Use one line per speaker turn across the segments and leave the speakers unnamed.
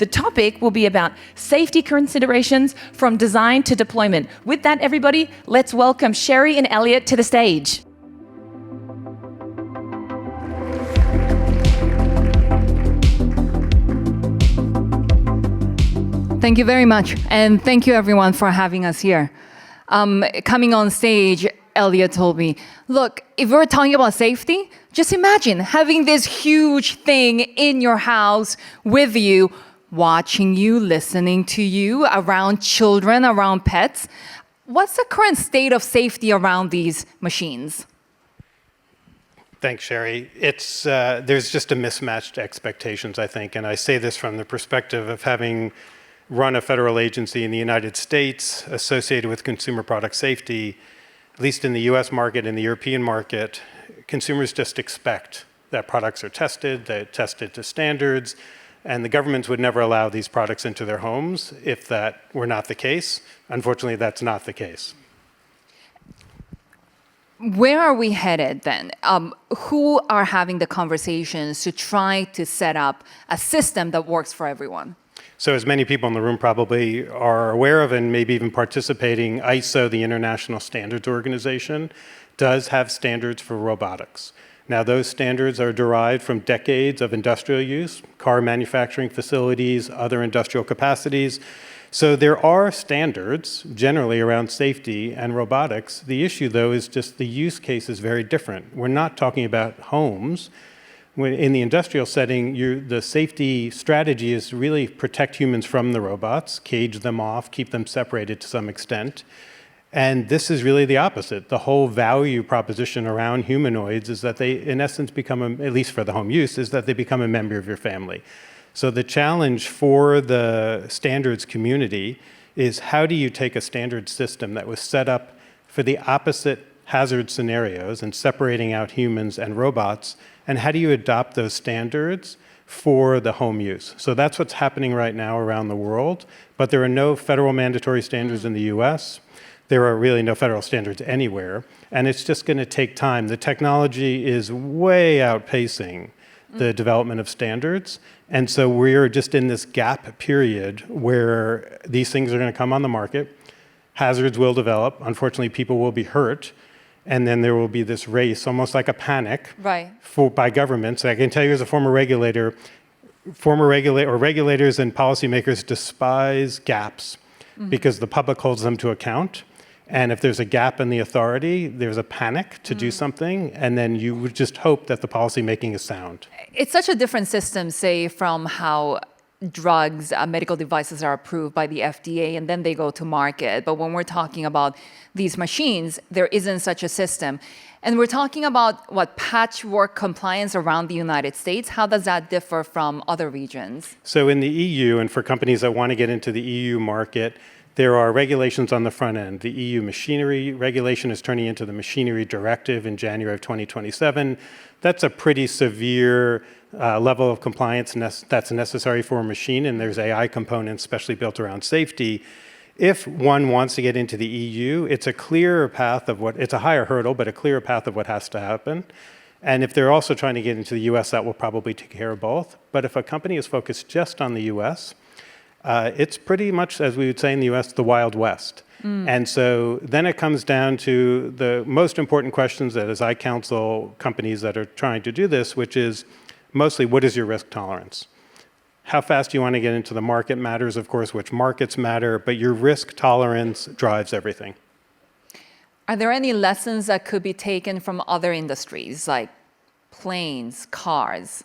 The topic will be about safety considerations from design to deployment. With that, everybody, let's welcome Shery and Elliot to the stage.
Thank you very much, and thank you everyone for having us here. Coming on stage, Elliot told me, look, if we're talking about safety, just imagine having this huge thing in your house with you, watching you, listening to you, around children, around pets. What's the current state of safety around these machines?
Thanks, Shery. There's just a mismatched expectations, I think, and I say this from the perspective of having run a federal agency in the United States associated with consumer product safety. At least in the US market and the European market, consumers just expect that products are tested, they're tested to standards, and the governments would never allow these products into their homes if that were not the case. Unfortunately, that's not the case.
Where are we headed then? Who are having the conversations to try to set up a system that works for everyone?
So as many people in the room probably are aware of and maybe even participating, ISO, the International Standards Organization, does have standards for robotics. Now those standards are derived from decades of industrial use, car manufacturing facilities, other industrial capacities. So there are standards generally around safety and robotics. The issue though is just the use case is very different. We're not talking about homes. In the industrial setting, the safety strategy is really protect humans from the robots, cage them off, keep them separated to some extent. And this is really the opposite. The whole value proposition around humanoids is that they, in essence, become, at least for the home use, is that they become a member of your family. So the challenge for the standards community is how do you take a standard system that was set up for the opposite hazard scenarios and separating out humans and robots, and how do you adopt those standards for the home use? So that's what's happening right now around the world, but there are no federal mandatory standards in the US. There are really no federal standards anywhere, and it's just going to take time. The technology is way outpacing the development of standards, and so we're just in this gap period where these things are going to come on the market, hazards will develop, unfortunately people will be hurt, and then there will be this race, almost like a panic,
right,
by governments. I can tell you as a former regulator, regulators and policymakers despise gaps because the public holds them to account. And if there's a gap in the authority, there's a panic to do something, and then you would just hope that the policy making is sound.
It's such a different system, say, from how drugs, medical devices are approved by the FDA and then they go to market. But when we're talking about these machines, there isn't such a system. And we're talking about what patchwork compliance around the United States. How does that differ from other regions?
So in the EU, and for companies that want to get into the EU market, there are regulations on the front end. The EU machinery regulation is turning into the machinery directive in January of 2027. That's a pretty severe level of compliance that's necessary for a machine, and there's AI components especially built around safety. If one wants to get into the EU, it's a clearer path of it's a higher hurdle, but a clearer path of what has to happen. And if they're also trying to get into the US, that will probably take care of both. But if a company is focused just on the US, it's pretty much, as we would say in the US, the Wild West. And so then it comes down to the most important questions that as I counsel companies that are trying to do this, which is mostly what is your risk tolerance? How fast you want to get into the market matters, of course, which markets matter, but your risk tolerance drives everything.
Are there any lessons that could be taken from other industries, like planes, cars?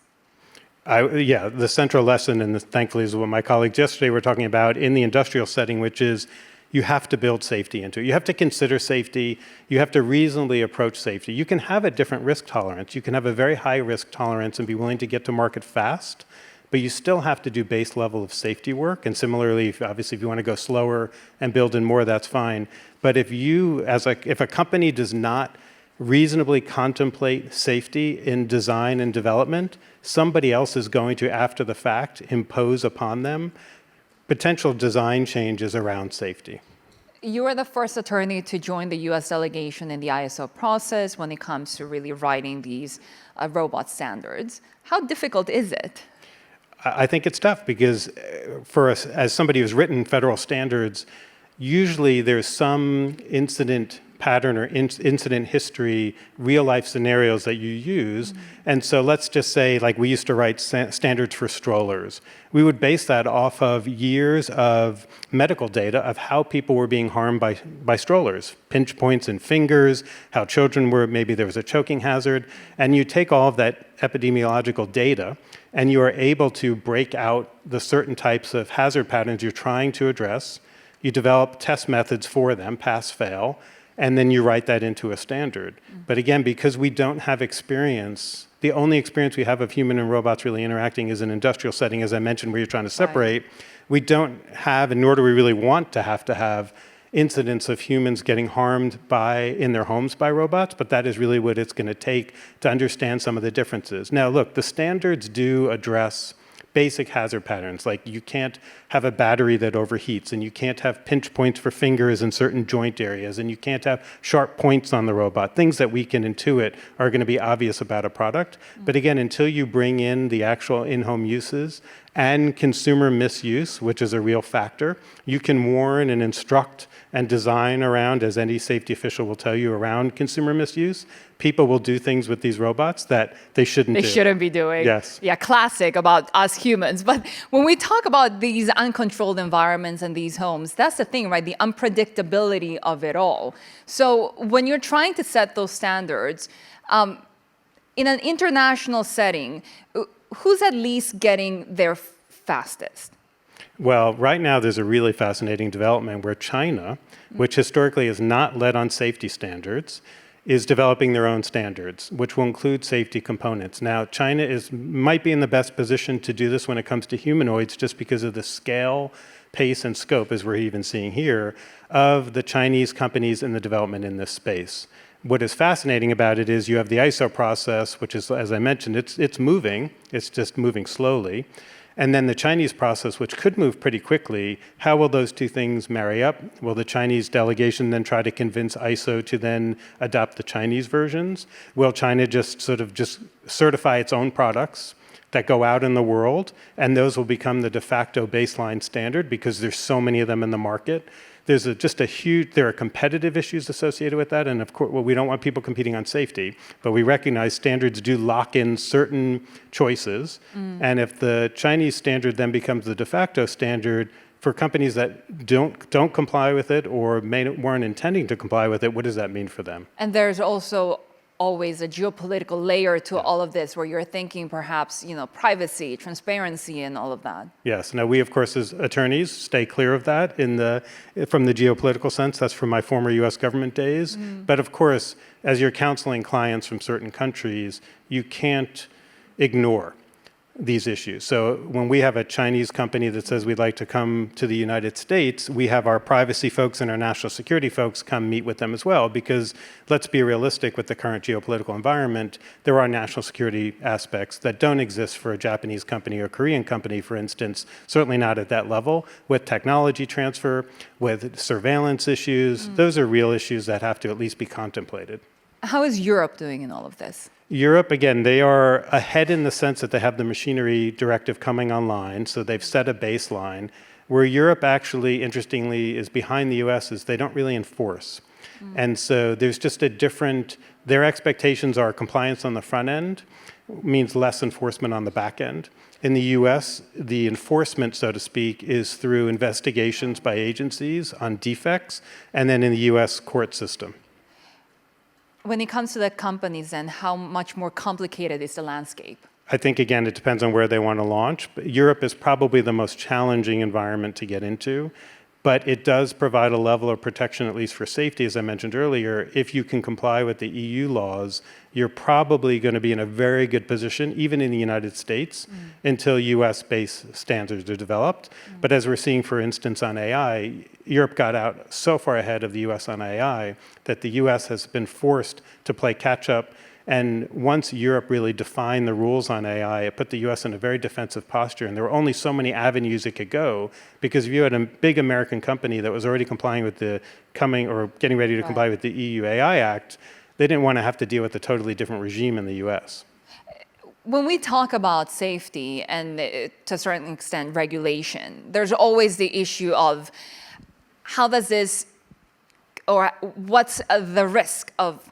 Yeah, the central lesson, and thankfully is what my colleagues yesterday were talking about in the industrial setting, which is you have to build safety into it. You have to consider safety. You have to reasonably approach safety. You can have a different risk tolerance. You can have a very high risk tolerance and be willing to get to market fast, but you still have to do base level of safety work. And similarly, obviously, if you want to go slower and build in more, that's fine. But if a company does not reasonably contemplate safety in design and development, somebody else is going to, after the fact, impose upon them potential design changes around safety.
You are the first attorney to join the US delegation in the ISO process when it comes to really writing these robot standards. How difficult is it?
I think it's tough because for us, as somebody who's written federal standards, usually there's some incident pattern or incident history, real life scenarios that you use. And so let's just say, like we used to write standards for strollers. We would base that off of years of medical data of how people were being harmed by strollers, pinch points in fingers, how children were, maybe there was a choking hazard. And you take all of that epidemiological data and you are able to break out the certain types of hazard patterns you're trying to address. You develop test methods for them, pass, fail, and then you write that into a standard. But again, because we don't have experience, the only experience we have of human and robots really interacting is an industrial setting, as I mentioned, where you're trying to separate. We don't have, and nor do we really want to have incidents of humans getting harmed in their homes by robots, but that is really what it's going to take to understand some of the differences. Now, look, the standards do address basic hazard patterns, like you can't have a battery that overheats, and you can't have pinch points for fingers in certain joint areas, and you can't have sharp points on the robot, things that we can intuit are going to be obvious about a product. But again, until you bring in the actual in-home uses and consumer misuse, which is a real factor, you can warn and instruct and design around, as any safety official will tell you, around consumer misuse. People will do things with these robots that they shouldn't do.
They shouldn't be doing.
Yes.
Yeah, classic about us humans. But when we talk about these uncontrolled environments and these homes, that's the thing, right? The unpredictability of it all. So when you're trying to set those standards, in an international setting, who's at least getting there fastest?
Well, right now there's a really fascinating development where China, which historically has not led on safety standards, is developing their own standards, which will include safety components. Now, China might be in the best position to do this when it comes to humanoids just because of the scale, pace, and scope, as we're even seeing here, of the Chinese companies in the development in this space. What is fascinating about it is you have the ISO process, which is, as I mentioned, it's moving. It's just moving slowly. And then the Chinese process, which could move pretty quickly. How will those two things marry up? Will the Chinese delegation then try to convince ISO to then adopt the Chinese versions? Will China just certify its own products that go out in the world, and those will become the de facto baseline standard because there's so many of them in the market? There's there are competitive issues associated with that, and of course, well, we don't want people competing on safety, but we recognize standards do lock in certain choices, and if the Chinese standard then becomes the de facto standard for companies that don't comply with it or weren't intending to comply with it, what does that mean for them?
And there's also always a geopolitical layer to all of this where you're thinking perhaps, privacy, transparency, and all of that.
Yes. Now, we, of course, as attorneys, stay clear of that from the geopolitical sense. That's from my former U.S. government days. But, of course, as you're counseling clients from certain countries, you can't ignore these issues. So when we have a Chinese company that says we'd like to come to the United States, we have our privacy folks and our national security folks come meet with them as well, because let's be realistic with the current geopolitical environment, there are national security aspects that don't exist for a Japanese company or Korean company, for instance, certainly not at that level, with technology transfer, with surveillance issues. Those are real issues that have to at least be contemplated.
How is Europe doing in all of this?
Europe, again, they are ahead in the sense that they have the machinery directive coming online, so they've set a baseline. Where Europe actually, interestingly, is behind the US is they don't really enforce. And so there's just their expectations are compliance on the front end means less enforcement on the back end. In the US, the enforcement, so to speak, is through investigations by agencies on defects, and then in the US court system.
When it comes to the companies, then how much more complicated is the landscape?
I think, again, it depends on where they want to launch. But Europe is probably the most challenging environment to get into. But it does provide a level of protection, at least for safety, as I mentioned earlier. If you can comply with the EU laws, you're probably going to be in a very good position, even in the United States, until US-based standards are developed. But as we're seeing, for instance, on AI, Europe got out so far ahead of the US on AI that the US has been forced to play catch-up. And once Europe really defined the rules on AI, it put the US in a very defensive posture. And there were only so many avenues it could go, because if you had a big American company that was already complying with getting ready to comply with the EU AI Act, they didn't want to have to deal with a totally different regime in the US.
when we talk about safety and to a certain extent regulation, there's always the issue of how does this, or what's the risk of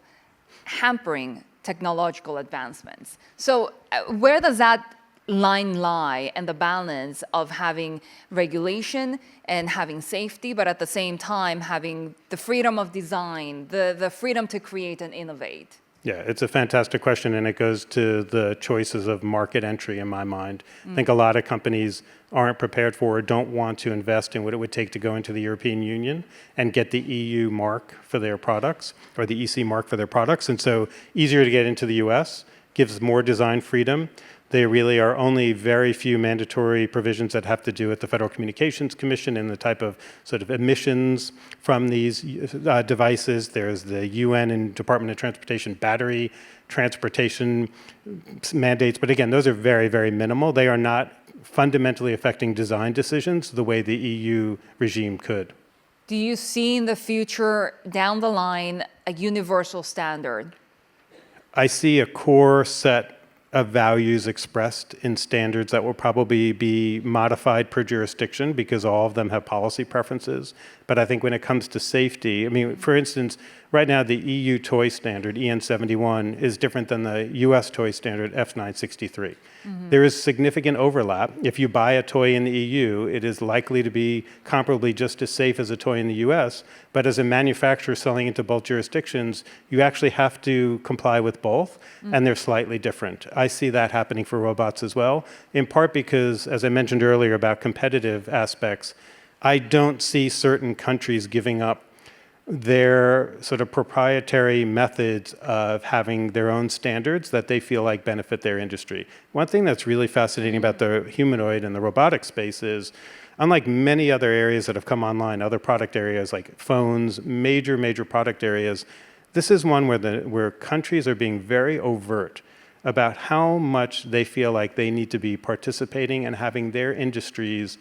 hampering technological advancements? So where does that line lie and the balance of having regulation and having safety, but at the same time having the freedom of design, the freedom to create and innovate?
Yeah, it's a fantastic question, and it goes to the choices of market entry in my mind. I think a lot of companies aren't prepared for or don't want to invest in what it would take to go into the European Union and get the EU mark for their products, or the EC mark for their products. And so easier to get into the US, gives more design freedom. There really are only very few mandatory provisions that have to do with the Federal Communications Commission and the type of sort of emissions from these devices. There's the UN and Department of Transportation battery transportation mandates. But again, those are very, very minimal. They are not fundamentally affecting design decisions the way the EU regime could.
Do you see in the future, down the line, a universal standard?
I see a core set of values expressed in standards that will probably be modified per jurisdiction because all of them have policy preferences. But I think when it comes to safety, I mean, for instance, right now the EU toy standard, EN71, is different than the US toy standard, F963. There is significant overlap. If you buy a toy in the EU, it is likely to be comparably just as safe as a toy in the US, but as a manufacturer selling into both jurisdictions, you actually have to comply with both, and they're slightly different. I see that happening for robots as well, in part because, as I mentioned earlier about competitive aspects, I don't see certain countries giving up their sort of proprietary methods of having their own standards that they feel like benefit their industry. One thing that's really fascinating about the humanoid and the robotic space is, unlike many other areas that have come online, other product areas like phones, major product areas, this is one where countries are being very overt about how much they feel like they need to be participating and having their industries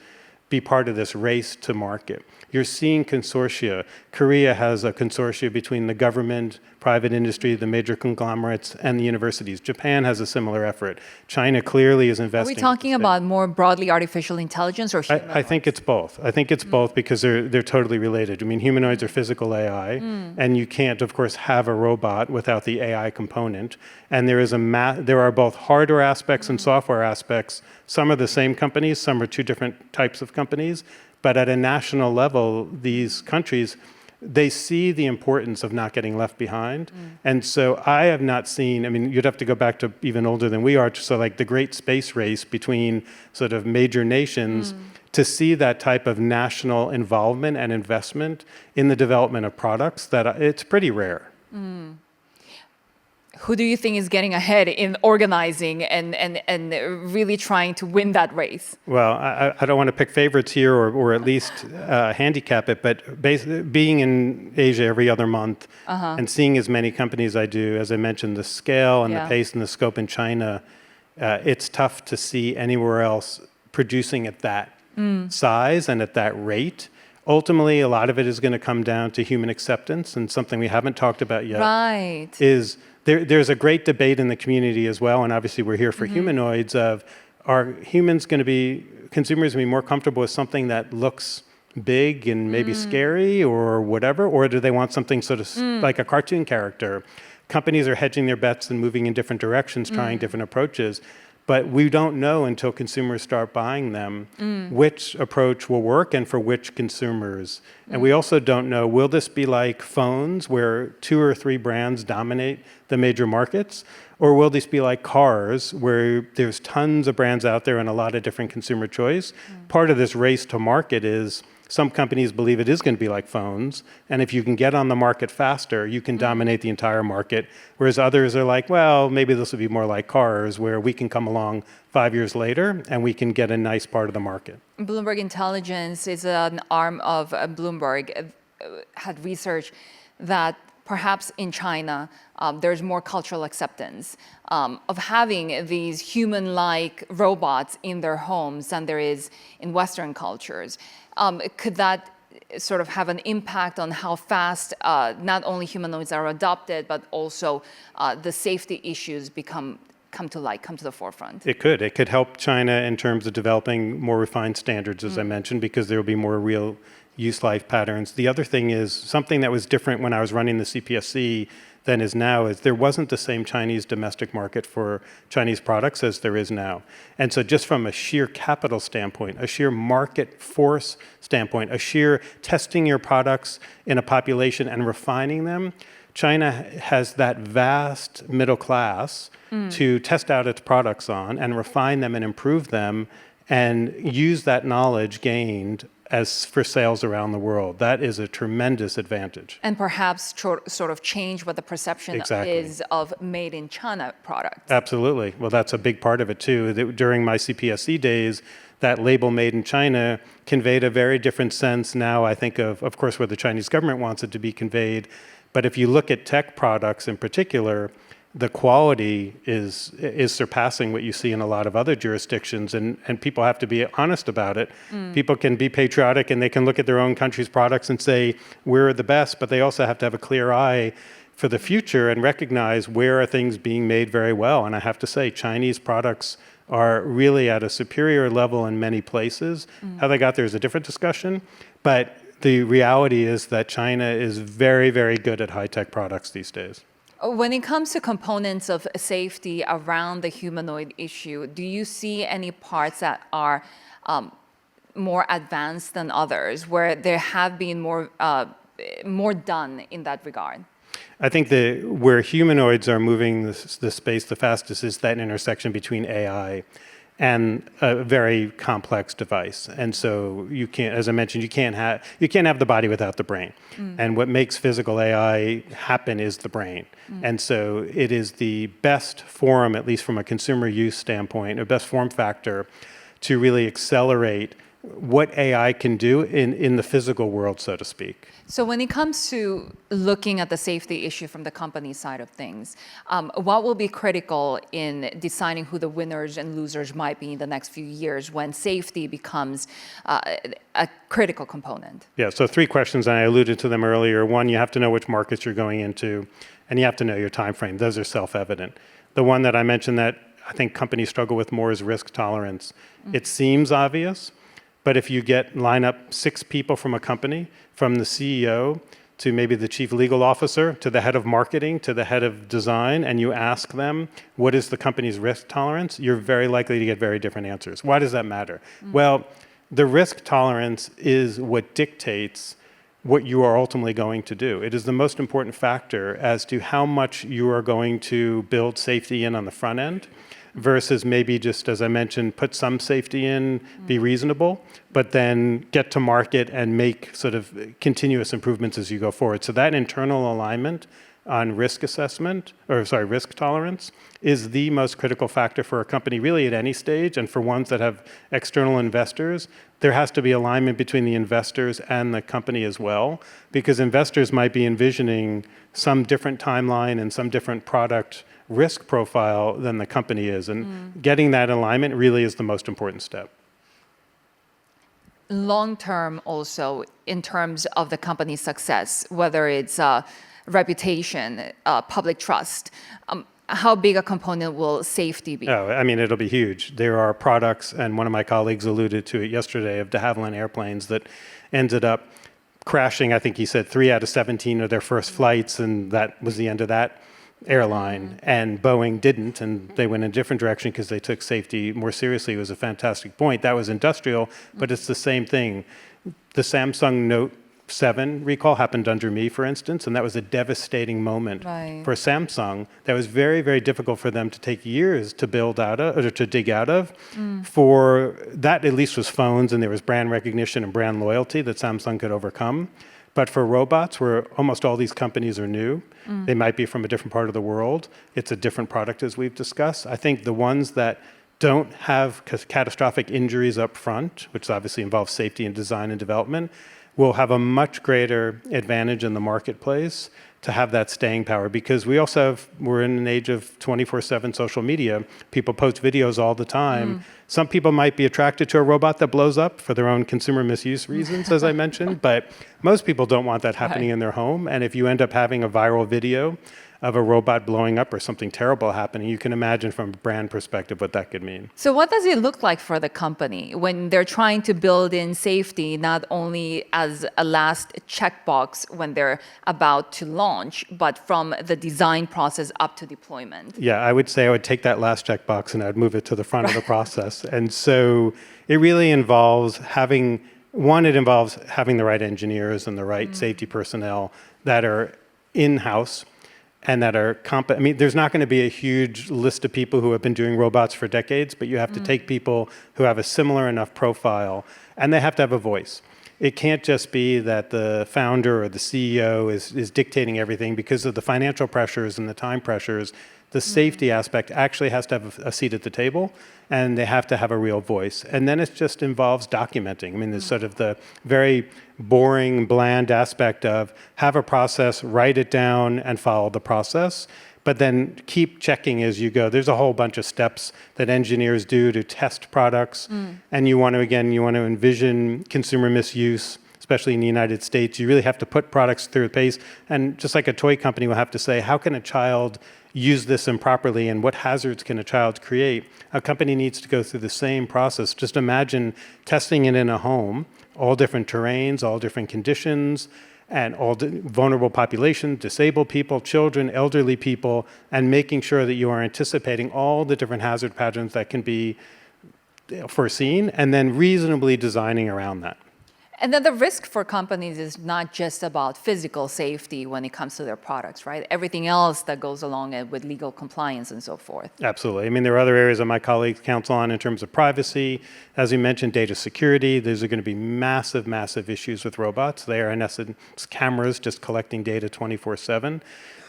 be part of this race to market. You're seeing consortia. Korea has a consortia between the government, private industry, the major conglomerates, and the universities. Japan has a similar effort. China clearly is investing.
Are we talking about more broadly artificial intelligence or humanoids?
I think it's both. I think it's both because they're totally related. I mean, humanoids are physical AI, and you can't, of course, have a robot without the AI component. And there are both hardware aspects and software aspects. Some are the same companies, some are two different types of companies. But at a national level, these countries, they see the importance of not getting left behind. And so I have not seen, I mean, you'd have to go back to even older than we are, so like the great space race between sort of major nations to see that type of national involvement and investment in the development of products, that it's pretty rare.
Who do you think is getting ahead in organizing and really trying to win that race?
Well, I don't want to pick favorites here or at least handicap it, but being in Asia every other month and seeing as many companies I do, as I mentioned, the scale and the pace and the scope in China, it's tough to see anywhere else producing at that size and at that rate. Ultimately, a lot of it is going to come down to human acceptance, and something we haven't talked about yet is there's a great debate in the community as well, and obviously we're here for humanoids, of are humans going to be, consumers going to be more comfortable with something that looks big and maybe scary or whatever, or do they want something sort of like a cartoon character? Companies are hedging their bets and moving in different directions, trying different approaches. But we don't know until consumers start buying them which approach will work and for which consumers. And we also don't know, will this be like phones where 2 or 3 brands dominate the major markets? Or will this be like cars where there's tons of brands out there and a lot of different consumer choice? Part of this race to market is some companies believe it is going to be like phones, and if you can get on the market faster, you can dominate the entire market, whereas others are like, well, maybe this will be more like cars, where we can come along 5 years later and we can get a nice part of the market.
Bloomberg Intelligence is an arm of Bloomberg, had research that perhaps in China, there's more cultural acceptance of having these human-like robots in their homes than there is in Western cultures. Could that sort of have an impact on how fast not only humanoids are adopted, but also the safety issues become come to light, come to the forefront?
It could. It could help China in terms of developing more refined standards, as I mentioned, because there will be more real use life patterns. The other thing is something that was different when I was running the CPSC than is now is there wasn't the same Chinese domestic market for Chinese products as there is now. And so just from a sheer capital standpoint, a sheer market force standpoint, a sheer testing your products in a population and refining them, China has that vast middle class to test out its products on and refine them and improve them and use that knowledge gained as for sales around the world. That is a tremendous advantage.
And perhaps sort of change what the perception is of made in China products.
Absolutely. Well, that's a big part of it too. During my CPSC days, that label made in China conveyed a very different sense now, I think, of course, where the Chinese government wants it to be conveyed. But if you look at tech products in particular, the quality is surpassing what you see in a lot of other jurisdictions, and people have to be honest about it. People can be patriotic and they can look at their own country's products and say, we're the best, but they also have to have a clear eye for the future and recognize where are things being made very well. And I have to say, Chinese products are really at a superior level in many places. How they got there is a different discussion, but the reality is that China is very, very good at high-tech products these days.
When it comes to components of safety around the humanoid issue, do you see any parts that are more advanced than others, where there have been more done in that regard?
I think where humanoids are moving the space the fastest is that intersection between AI and a very complex device. And so you can't, as I mentioned, you can't have the body without the brain. And what makes physical AI happen is the brain. And so it is the best forum, at least from a consumer use standpoint, or best form factor to really accelerate what AI can do in the physical world, so to speak.
So when it comes to looking at the safety issue from the company side of things, what will be critical in deciding who the winners and losers might be in the next few years when safety becomes a critical component?
Yeah, so 3 questions, and I alluded to them earlier. 1, you have to know which markets you're going into, and you have to know your time frame. Those are self-evident. The one that I mentioned that I think companies struggle with more is risk tolerance. It seems obvious, but if you line up 6 people from a company, from the CEO to maybe the chief legal officer, to the head of marketing, to the head of design, and you ask them, what is the company's risk tolerance? You're very likely to get very different answers. Why does that matter? Well, the risk tolerance is what dictates what you are ultimately going to do. It is the most important factor as to how much you are going to build safety in on the front end versus maybe just, as I mentioned, put some safety in, be reasonable, but then get to market and make sort of continuous improvements as you go forward. So that internal alignment on risk tolerance is the most critical factor for a company really at any stage, and for ones that have external investors, there has to be alignment between the investors and the company as well, because investors might be envisioning some different timeline and some different product risk profile than the company is, and getting that alignment really is the most important step.
Long term also, in terms of the company's success, whether it's reputation, public trust, how big a component will safety be?
Oh, I mean, it'll be huge. There are products, and one of my colleagues alluded to it yesterday, of de Havilland airplanes that ended up crashing, I think he said 3 out of 17 of their first flights, and that was the end of that airline. And Boeing didn't, and they went in a different direction because they took safety more seriously. It was a fantastic point. That was industrial, but it's the same thing. The Samsung Note 7 recall happened under me, for instance, and that was a devastating moment for Samsung. That was very, very difficult for them to take years to build out of, or to dig out of. For that, at least, was phones, and there was brand recognition and brand loyalty that Samsung could overcome. But for robots, where almost all these companies are new, they might be from a different part of the world. It's a different product, as we've discussed. I think the ones that don't have catastrophic injuries up front, which obviously involves safety and design and development, will have a much greater advantage in the marketplace to have that staying power, because we're in an age of 24/7 social media. People post videos all the time. Some people might be attracted to a robot that blows up for their own consumer misuse reasons, as I mentioned, but most people don't want that happening in their home. And if you end up having a viral video of a robot blowing up or something terrible happening, you can imagine from a brand perspective what that could mean.
So what does it look like for the company when they're trying to build in safety, not only as a last checkbox when they're about to launch, but from the design process up to deployment?
Yeah, I would say I would take that last checkbox and I'd move it to the front of the process. And so it really involves having the right engineers and the right safety personnel that are in-house and that are I mean, there's not going to be a huge list of people who have been doing robots for decades, but you have to take people who have a similar enough profile, and they have to have a voice. It can't just be that the founder or the CEO is dictating everything because of the financial pressures and the time pressures. The safety aspect actually has to have a seat at the table, and they have to have a real voice. And then it just involves documenting. I mean, there's sort of the very boring, bland aspect of have a process, write it down, and follow the process. But then keep checking as you go. There's a whole bunch of steps that engineers do to test products. And you want to envision consumer misuse, especially in the United States. You really have to put products through the pace. And just like a toy company will have to say, how can a child use this improperly and what hazards can a child create? A company needs to go through the same process. Just imagine testing it in a home, all different terrains, all different conditions, and all vulnerable populations, disabled people, children, elderly people, and making sure that you are anticipating all the different hazard patterns that can be foreseen, and then reasonably designing around that.
And then the risk for companies is not just about physical safety when it comes to their products, right? Everything else that goes along with legal compliance and so forth.
Absolutely. I mean, there are other areas that my colleagues counsel on in terms of privacy. As you mentioned, data security. Those are going to be massive, massive issues with robots. They are, in essence, cameras just collecting data 24/7.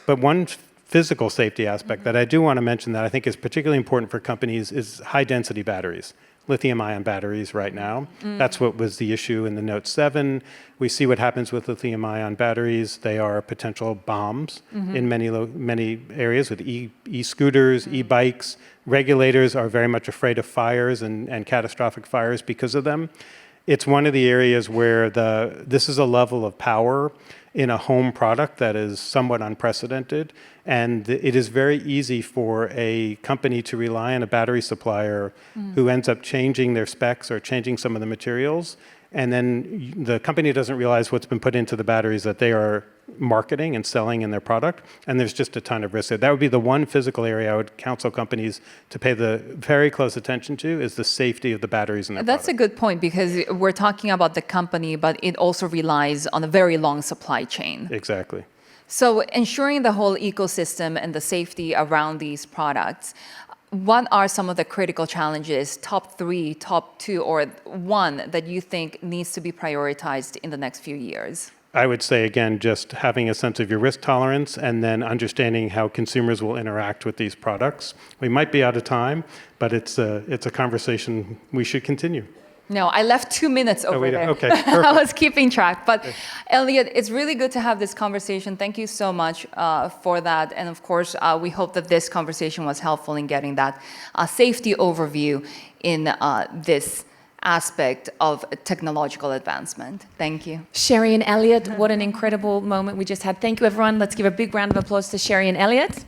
But one physical safety aspect that I do want to mention that I think is particularly important for companies is high-density batteries. Lithium-ion batteries right now. That's what was the issue in the Note 7. We see what happens with lithium-ion batteries. They are potential bombs in many areas with e-scooters, e-bikes. Regulators are very much afraid of fires and catastrophic fires because of them. It's one of the areas where this is a level of power in a home product that is somewhat unprecedented. And it is very easy for a company to rely on a battery supplier who ends up changing their specs or changing some of the materials. And then the company doesn't realize what's been put into the batteries that they are marketing and selling in their product. And there's just a ton of risk there. That would be the one physical area I would counsel companies to pay the very close attention to is the safety of the batteries in their
That's
product.
a good point because we're talking about the company, but it also relies on a very long supply chain.
Exactly.
So ensuring the whole ecosystem and the safety around these products, what are some of the critical challenges, top 3, top 2, or 1 that you think needs to be prioritized in the next few years?
I would say, again, just having a sense of your risk tolerance and then understanding how consumers will interact with these products. We might be out of time, but it's a conversation we should continue.
No, I left 2 minutes over there.
Okay,
I was keeping track. But Elliot, it's really good to have this conversation. Thank you so much for that. And of course, we hope that this conversation was helpful in getting that safety overview in this aspect of technological advancement. Thank you.
Shery and Elliot, what an incredible moment we just had. Thank you, everyone. Let's give a big round of applause to Shery and Elliot.